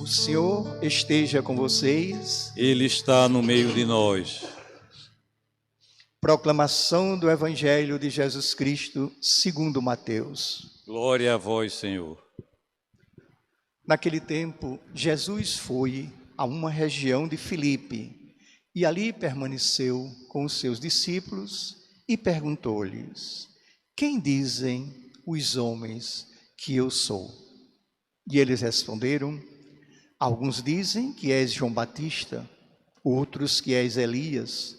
O Senhor esteja com vocês. Ele está no meio de nós. Proclamação do Evangelho de Jesus Cristo, segundo Mateus. Glória a vós, Senhor. Naquele tempo, Jesus foi a uma região de Filipe e ali permaneceu com os seus discípulos e perguntou-lhes: quem dizem os homens que eu sou? E eles responderam: alguns dizem que és João Batista, outros que és Elias,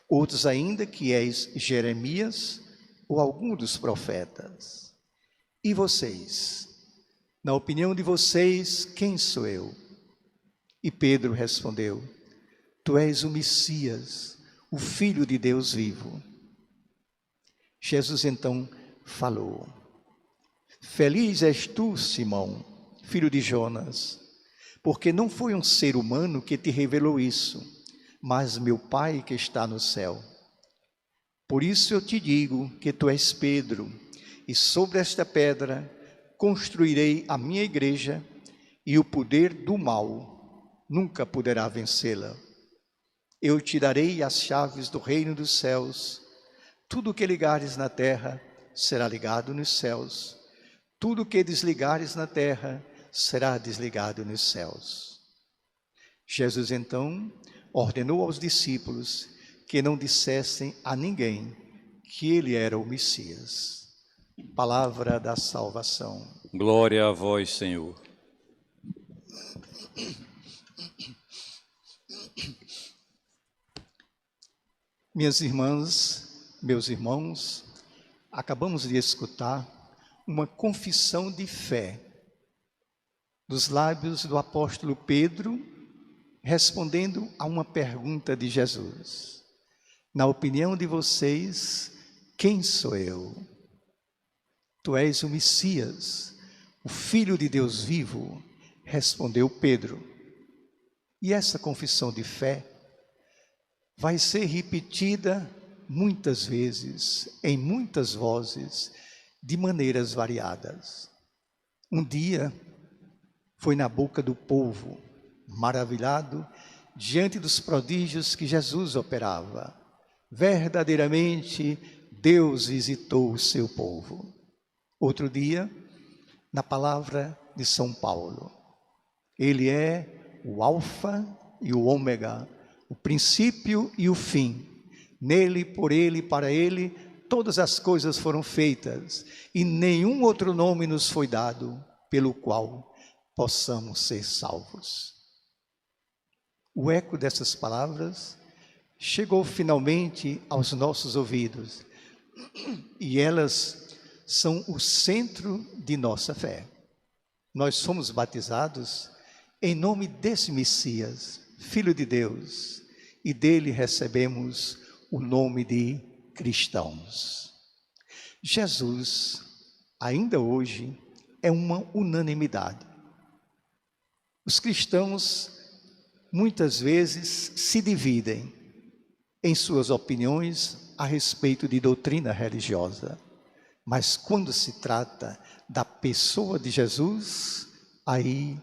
outros ainda que és Jeremias ou algum dos profetas. E vocês? Na opinião de vocês, quem sou eu? E Pedro respondeu: tu és o Messias, o Filho de Deus vivo. Jesus então falou: feliz és tu, Simão, filho de Jonas, porque não foi um ser humano que te revelou isso, mas meu Pai que está no céu. Por isso eu te digo que tu és Pedro, e sobre esta pedra construirei a minha igreja, e o poder do mal nunca poderá vencê-la. Eu te darei as chaves do reino dos céus. Tudo que ligares na terra será ligado nos céus. Tudo que desligares na terra será desligado nos céus. Jesus então ordenou aos discípulos que não dissessem a ninguém que ele era o Messias. Palavra da salvação. Glória a vós, Senhor. Minhas irmãs, meus irmãos, acabamos de escutar uma confissão de fé dos lábios do apóstolo Pedro, respondendo a uma pergunta de Jesus: na opinião de vocês, quem sou eu? Tu és o Messias, o Filho de Deus vivo, respondeu Pedro. E essa confissão de fé vai ser repetida muitas vezes, em muitas vozes, de maneiras variadas. Um dia, foi na boca do povo, maravilhado, diante dos prodígios que Jesus operava. Verdadeiramente, Deus visitou o seu povo. Outro dia, na palavra de São Paulo, ele é o Alfa e o Ômega, o princípio e o fim. Nele, por ele, para ele, todas as coisas foram feitas, e nenhum outro nome nos foi dado, pelo qual possamos ser salvos. O eco dessas palavras chegou finalmente aos nossos ouvidos, e elas são o centro de nossa fé. Nós somos batizados em nome desse Messias, Filho de Deus, e dele recebemos o nome de cristãos. Jesus, ainda hoje, é uma unanimidade. Os cristãos, muitas vezes, se dividem em suas opiniões a respeito de doutrina religiosa. Mas quando se trata da pessoa de Jesus, aí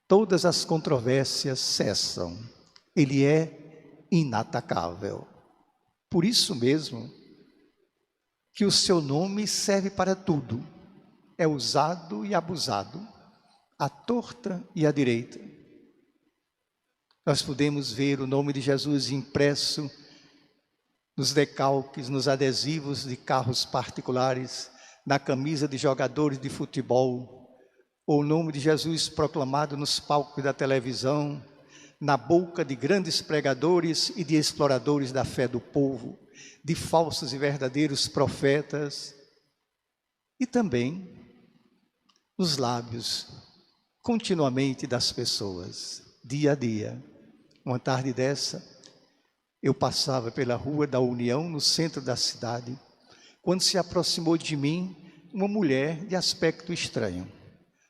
todas as controvérsias cessam. Ele é inatacável. Por isso mesmo que o seu nome serve para tudo. É usado e abusado, à torta e à direita. Nós podemos ver o nome de Jesus impresso nos decalques, nos adesivos de carros particulares, na camisa de jogadores de futebol, ou o nome de Jesus proclamado nos palcos da televisão, na boca de grandes pregadores e de exploradores da fé do povo, de falsos e verdadeiros profetas, e também nos lábios, continuamente, das pessoas, dia a dia. Uma tarde dessa, eu passava pela Rua da União, no centro da cidade, quando se aproximou de mim uma mulher de aspecto estranho.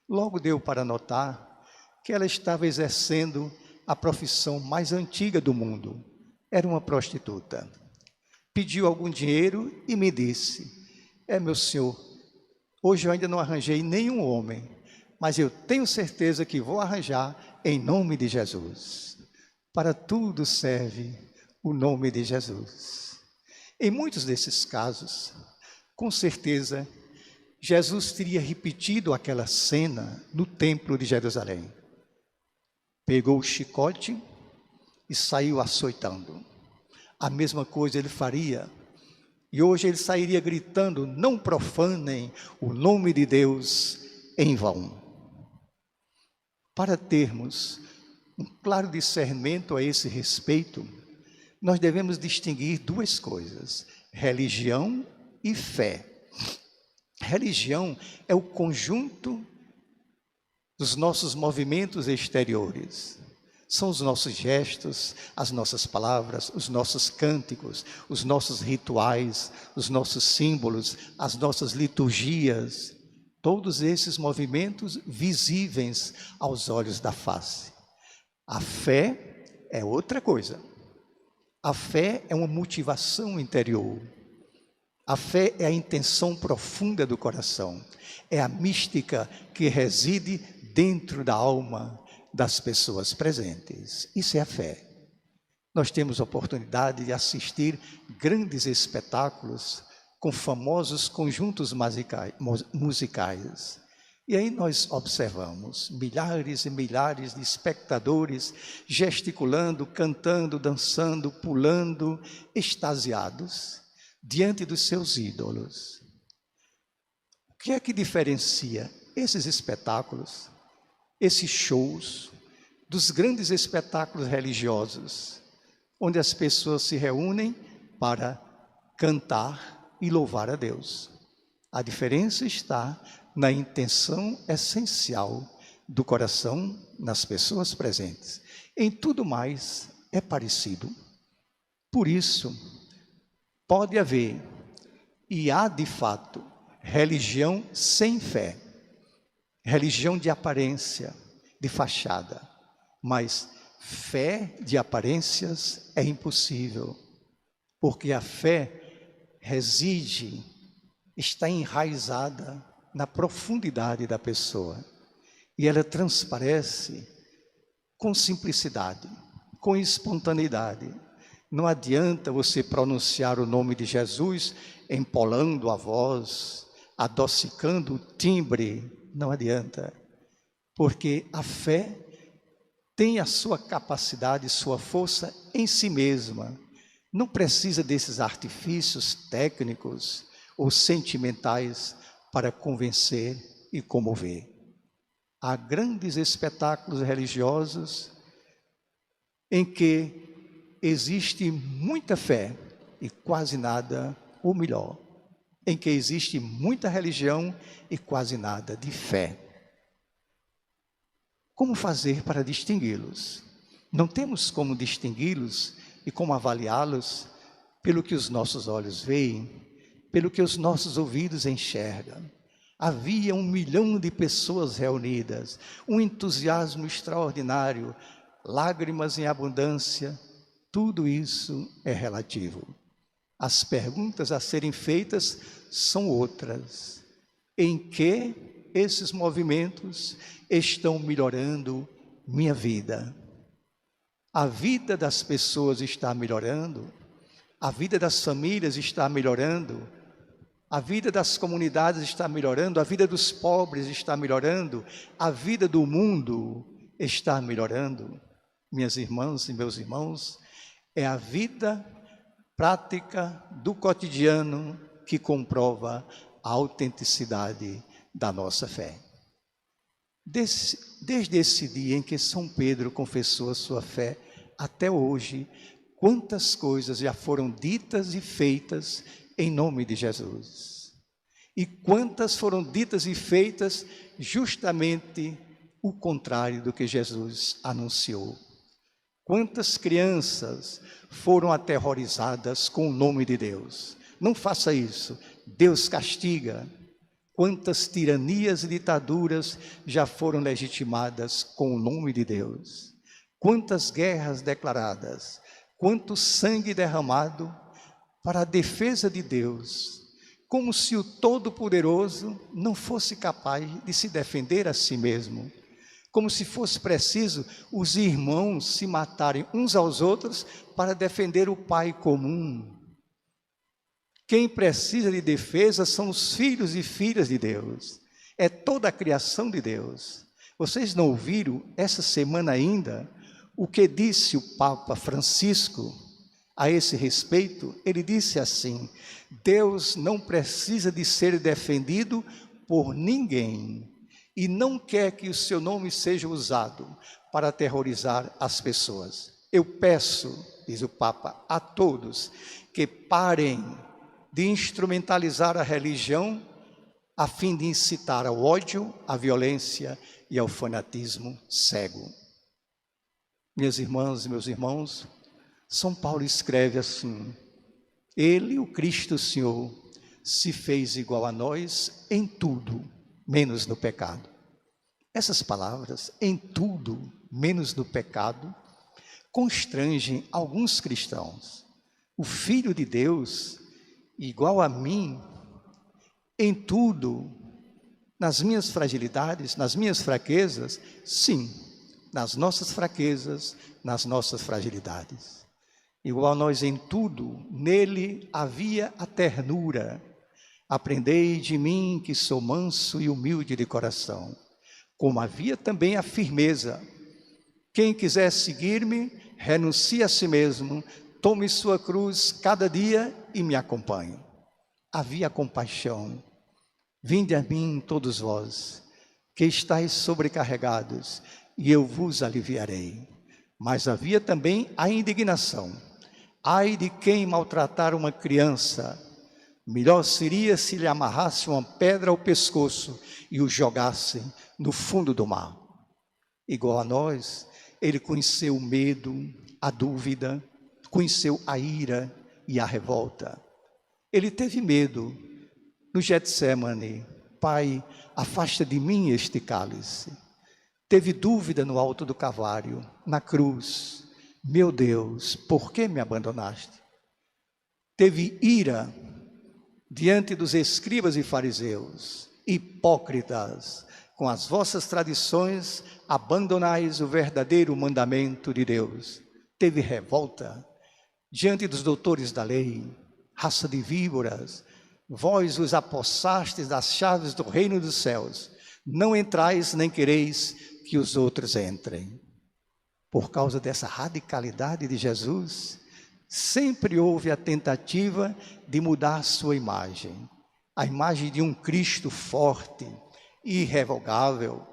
Logo deu para notar que ela estava exercendo a profissão mais antiga do mundo. Era uma prostituta. Pediu algum dinheiro e me disse: meu senhor, hoje eu ainda não arranjei nenhum homem, mas eu tenho certeza que vou arranjar em nome de Jesus. Para tudo serve o nome de Jesus. Em muitos desses casos, com certeza, Jesus teria repetido aquela cena no templo de Jerusalém. Pegou o chicote e saiu açoitando. A mesma coisa ele faria. E hoje ele sairia gritando: não profanem o nome de Deus em vão. Para termos um claro discernimento a esse respeito, nós devemos distinguir duas coisas: religião e fé. Religião é o conjunto dos nossos movimentos exteriores. São os nossos gestos, as nossas palavras, os nossos cânticos, os nossos rituais, os nossos símbolos, as nossas liturgias. Todos esses movimentos visíveis aos olhos da face. A fé é outra coisa. A fé é uma motivação interior. A fé é a intenção profunda do coração. É a mística que reside dentro da alma das pessoas presentes. Isso é a fé. Nós temos a oportunidade de assistir grandes espetáculos com famosos conjuntos musicais. E aí nós observamos milhares e milhares de espectadores gesticulando, cantando, dançando, pulando, extasiados diante dos seus ídolos. O que é que diferencia esses espetáculos, esses shows, dos grandes espetáculos religiosos, onde as pessoas se reúnem para cantar e louvar a Deus? A diferença está na intenção essencial do coração nas pessoas presentes. Em tudo mais é parecido. Por isso, pode haver, e há de fato, religião sem fé, religião de aparência, de fachada, mas fé de aparências é impossível, porque a fé reside, está enraizada na profundidade da pessoa, e ela transparece com simplicidade, com espontaneidade. Não adianta você pronunciar o nome de Jesus empolando a voz, adocicando o timbre, não adianta, porque a fé tem a sua capacidade, sua força em si mesma. Não precisa desses artifícios técnicos ou sentimentais para convencer e comover. Há grandes espetáculos religiosos em que existe muita fé e quase nada, ou melhor, em que existe muita religião e quase nada de fé. Como fazer para distingui-los? Não temos como distingui-los e como avaliá-los pelo que os nossos olhos veem, pelo que os nossos ouvidos enxergam. Havia 1 milhão de pessoas reunidas, um entusiasmo extraordinário, lágrimas em abundância. Tudo isso é relativo. As perguntas a serem feitas são outras. Em que esses movimentos estão melhorando minha vida? A vida das pessoas está melhorando? A vida das famílias está melhorando? A vida das comunidades está melhorando? A vida dos pobres está melhorando? A vida do mundo está melhorando? Minhas irmãs e meus irmãos, é a vida prática do cotidiano que comprova a autenticidade da nossa fé. Desde esse dia em que São Pedro confessou a sua fé, até hoje, quantas coisas já foram ditas e feitas em nome de Jesus. E quantas foram ditas e feitas justamente o contrário do que Jesus anunciou. Quantas crianças foram aterrorizadas com o nome de Deus? Não faça isso, Deus castiga. Quantas tiranias e ditaduras já foram legitimadas com o nome de Deus? Quantas guerras declaradas, quanto sangue derramado para a defesa de Deus, como se o Todo-Poderoso não fosse capaz de se defender a si mesmo, como se fosse preciso os irmãos se matarem uns aos outros para defender o Pai comum. Quem precisa de defesa são os filhos e filhas de Deus, é toda a criação de Deus. Vocês não ouviram essa semana ainda o que disse o Papa Francisco a esse respeito? Ele disse assim: Deus não precisa de ser defendido por ninguém e não quer que o seu nome seja usado para aterrorizar as pessoas. Eu peço, diz o Papa, a todos que parem de instrumentalizar a religião a fim de incitar ao ódio, à violência e ao fanatismo cego. Minhas irmãs e meus irmãos, São Paulo escreve assim: Ele, o Cristo Senhor, se fez igual a nós em tudo, menos no pecado. Essas palavras, em tudo, menos no pecado, constrangem alguns cristãos. O Filho de Deus, igual a mim, em tudo, nas minhas fragilidades, nas minhas fraquezas, sim, nas nossas fraquezas, nas nossas fragilidades. Igual a nós em tudo, nele havia a ternura. Aprendei de mim que sou manso e humilde de coração. Como havia também a firmeza. Quem quiser seguir-me, renuncie a si mesmo, tome sua cruz cada dia e me acompanhe. Havia compaixão. Vinde a mim todos vós, que estáis sobrecarregados, e eu vos aliviarei. Mas havia também a indignação. Ai de quem maltratar uma criança, melhor seria se lhe amarrasse uma pedra ao pescoço e o jogasse no fundo do mar. Igual a nós, ele conheceu o medo, a dúvida, conheceu a ira e a revolta. Ele teve medo no Getsemane: Pai, afasta de mim este cálice. Teve dúvida no alto do Calvário, na cruz: meu Deus, por que me abandonaste? Teve ira diante dos escribas e fariseus: hipócritas, com as vossas tradições abandonais o verdadeiro mandamento de Deus. Teve revolta diante dos doutores da lei: raça de víboras, vós os apossastes das chaves do reino dos céus, não entrais nem quereis que os outros entrem. Por causa dessa radicalidade de Jesus, sempre houve a tentativa de mudar sua imagem, a imagem de um Cristo forte, irrevogável,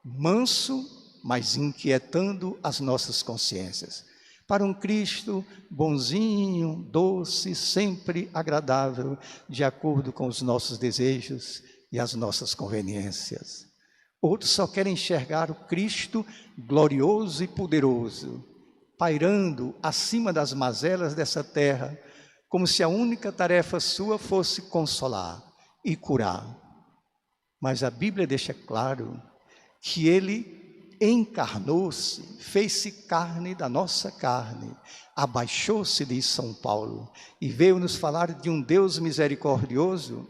manso, mas inquietando as nossas consciências, para um Cristo bonzinho, doce, sempre agradável, de acordo com os nossos desejos e as nossas conveniências. Outros só querem enxergar o Cristo glorioso e poderoso, pairando acima das mazelas dessa terra, como se a única tarefa sua fosse consolar e curar. Mas a Bíblia deixa claro que ele encarnou-se, fez-se carne da nossa carne, abaixou-se, diz São Paulo, e veio nos falar de um Deus misericordioso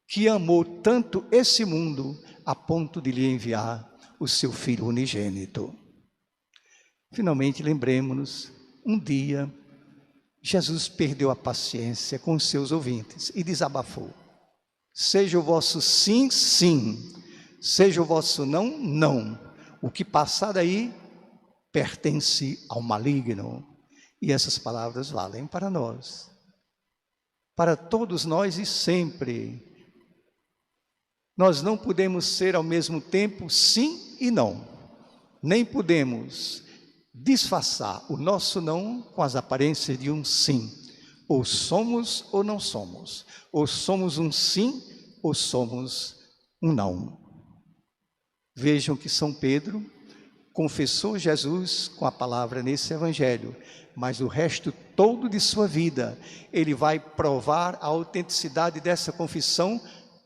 que amou tanto esse mundo a ponto de lhe enviar o seu Filho unigênito. Finalmente, lembremos-nos, um dia, Jesus perdeu a paciência com os seus ouvintes e desabafou: seja o vosso sim, sim, seja o vosso não, não. O que passar daí pertence ao maligno. E essas palavras valem para nós, para todos nós e sempre. Nós não podemos ser ao mesmo tempo sim e não, nem podemos disfarçar o nosso não com as aparências de um sim. Ou somos ou não somos, ou somos um sim ou somos um não. Vejam que São Pedro confessou Jesus com a palavra nesse evangelho, mas o resto todo de sua vida, ele vai provar a autenticidade dessa confissão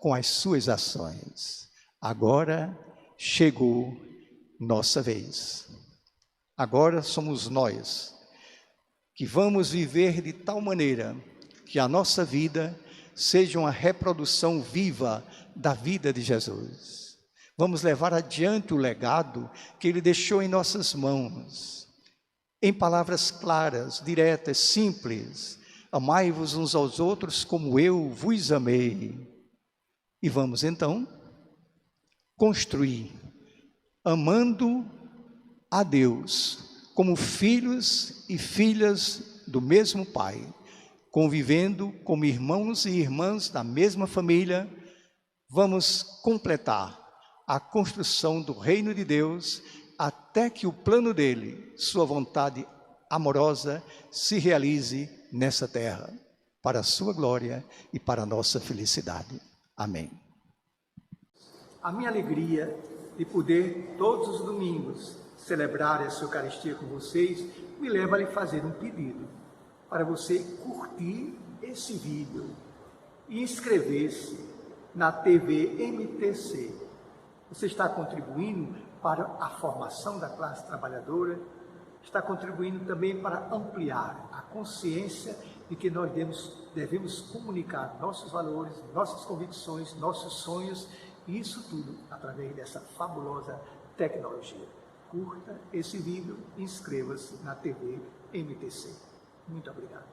com as suas ações. Agora chegou nossa vez. Agora somos nós que vamos viver de tal maneira que a nossa vida seja uma reprodução viva da vida de Jesus. Vamos levar adiante o legado que Ele deixou em nossas mãos, em palavras claras, diretas, simples. Amai-vos uns aos outros como eu vos amei. E vamos então construir, amando a Deus como filhos e filhas do mesmo Pai, convivendo como irmãos e irmãs da mesma família. Vamos completar a construção do reino de Deus até que o plano dele, sua vontade amorosa, se realize nessa terra, para a sua glória e para a nossa felicidade. Amém. A minha alegria de poder, todos os domingos, celebrar essa Eucaristia com vocês, me leva a lhe fazer um pedido, para você curtir esse vídeo e inscrever-se na TV MTC. Você está contribuindo para a formação da classe trabalhadora, está contribuindo também para ampliar a consciência de que nós devemos comunicar nossos valores, nossas convicções, nossos sonhos, e isso tudo através dessa fabulosa tecnologia. Curta esse vídeo e inscreva-se na TV MTC. Muito obrigado.